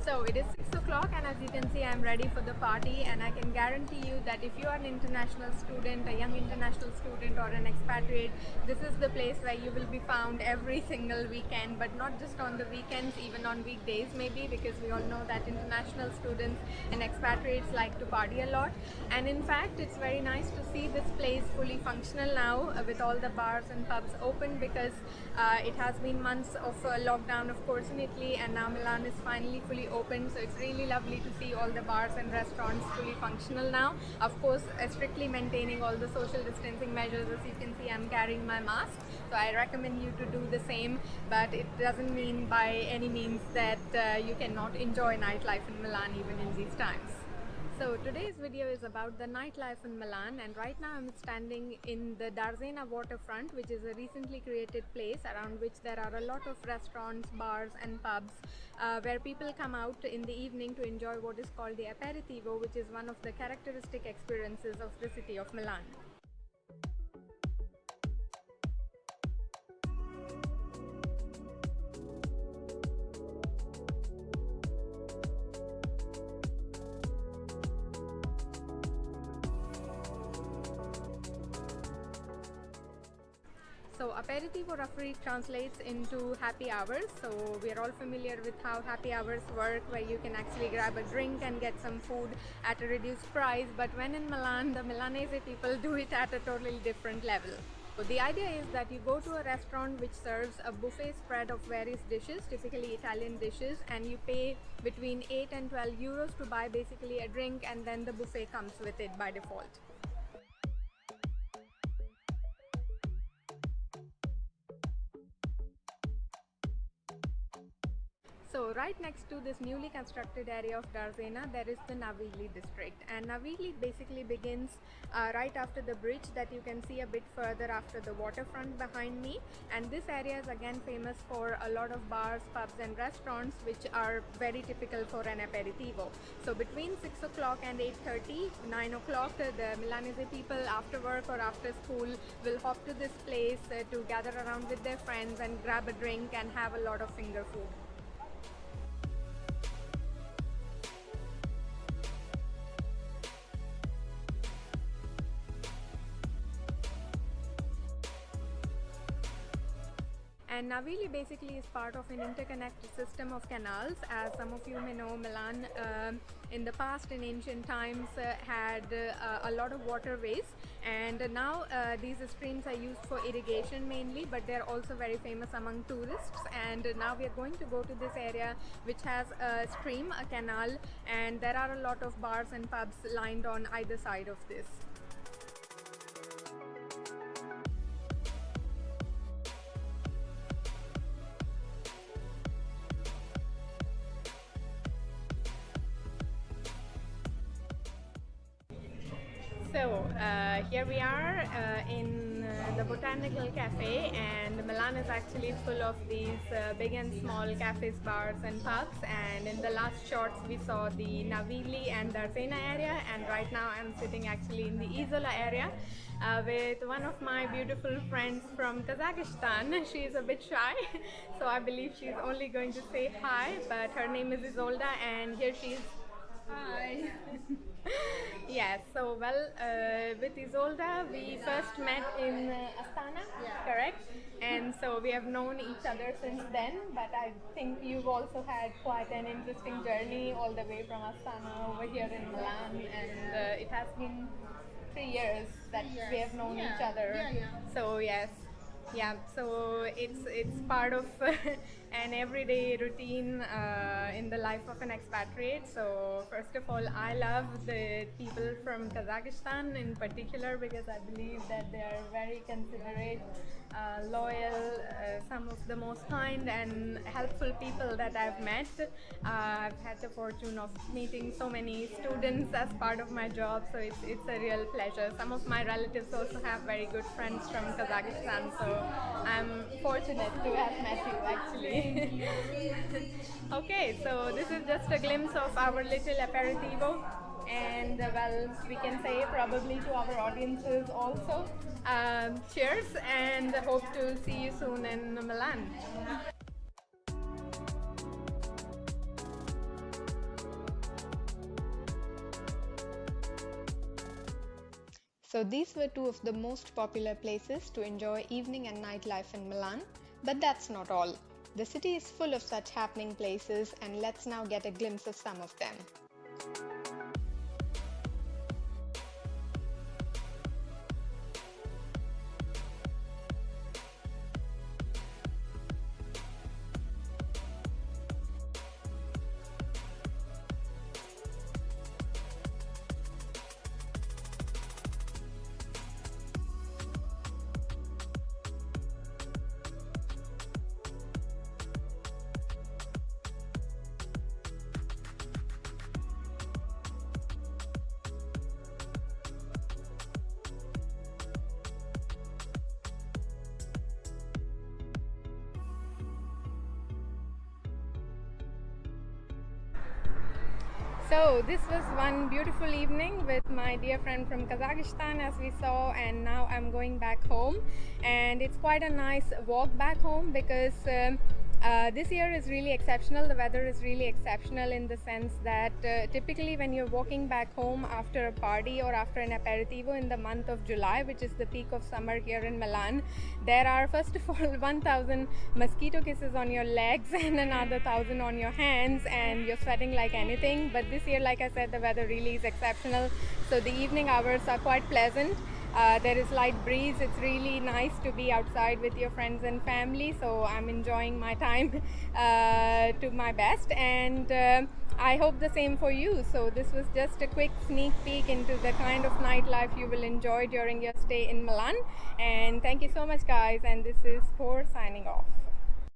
So it is 6 o'clock, and as you can see, I'm ready for the party, and I can guarantee you that if you are an international student, a young international student or an expatriate, this is the place where you will be found every single weekend, but not just on the weekends, even on weekdays maybe, because we all know that international students and expatriates like to party a lot. And in fact, it's very nice to see this place fully functional now with all the bars and pubs open, because it has been months of lockdown, of course, in Italy, and now Milan is finally fully open. So it's really lovely to see all the bars and restaurants fully functional now. Of course, strictly maintaining all the social distancing measures. As you can see, I'm carrying my mask, so I recommend you to do the same, but it doesn't mean by any means that you cannot enjoy nightlife in Milan even in these times. So today's video is about the nightlife in Milan, and right now I'm standing in the Darsena waterfront, which is a recently created place around which there are a lot of restaurants, bars and pubs where people come out in the evening to enjoy what is called the Aperitivo, which is one of the characteristic experiences of the city of Milan. So aperitivo roughly translates into happy hours. So we are all familiar with how happy hours work, where you can actually grab a drink and get some food at a reduced price. But when in Milan, the Milanese people do it at a totally different level. So the idea is that you go to a restaurant which serves a buffet spread of various dishes, typically Italian dishes, and you pay between 8 and 12 euros to buy basically a drink, and then the buffet comes with it by default. So right next to this newly constructed area of Darsena, there is the Navigli district, and Navigli basically begins right after the bridge that you can see a bit further after the waterfront behind me. And this area is again famous for a lot of bars, pubs and restaurants, which are very typical for an aperitivo. So between 6 o'clock and 8:30, 9 o'clock, the Milanese people after work or after school will hop to this place to gather around with their friends and grab a drink and have a lot of finger food. And Navigli basically is part of an interconnected system of canals. As some of you may know, Milan in the past, in ancient times, had a lot of waterways, and now these streams are used for irrigation mainly, but they're also very famous among tourists. And now we are going to go to this area which has a stream, a canal, and there are a lot of bars and pubs lined on either side of this. So here we are in the Botanical Cafe, and Milan is actually full of these big and small cafes, bars and pubs. And in the last shots we saw the Navigli and Darsena area, and right now I'm sitting actually in the Izola area with one of my beautiful friends from Kazakhstan. She is a bit shy, so I believe she's only going to say hi, but her name is Izolda, and here she is. Hi. Yes, so well, with Izolda we first met in Astana, correct? And so we have known each other since then, but I think you've also had quite an interesting journey all the way from Astana over here in Milan, and it has been 3 years that we have known each other. So yes. Yeah, so it's part of an everyday routine in the life of an expatriate. So first of all, I love the people from Kazakhstan in particular, because I believe that they are very considerate, loyal, some of the most kind and helpful people that I've met. I've had the fortune of meeting so many students as part of my job, so it's a real pleasure. Some of my relatives also have very good friends from Kazakhstan, so I'm fortunate to have met you actually. Okay, so this is just a glimpse of our little aperitivo, and well, we can say probably to our audiences also, cheers, and hope to see you soon in Milan. So these were two of the most popular places to enjoy evening and nightlife in Milan. But that's not all. The city is full of such happening places, and let's now get a glimpse of some of them. So this was one beautiful evening with my dear friend from Kazakhstan, as we saw, and now I'm going back home, and it's quite a nice walk back home because this year is really exceptional. The weather is really exceptional in the sense that typically when you're walking back home after a party or after an aperitivo in the month of July, which is the peak of summer here in Milan, there are first of all 1,000 mosquito kisses on your legs and another 1,000 on your hands, and you're sweating like anything. But this year, like I said, the weather really is exceptional, so the evening hours are quite pleasant. There is light breeze. It's really nice to be outside with your friends and family, so I'm enjoying my time to my best, and I hope the same for you. So this was just a quick sneak peek into the kind of nightlife you will enjoy during your stay in Milan, and thank you so much, guys, and this is Bhor signing off.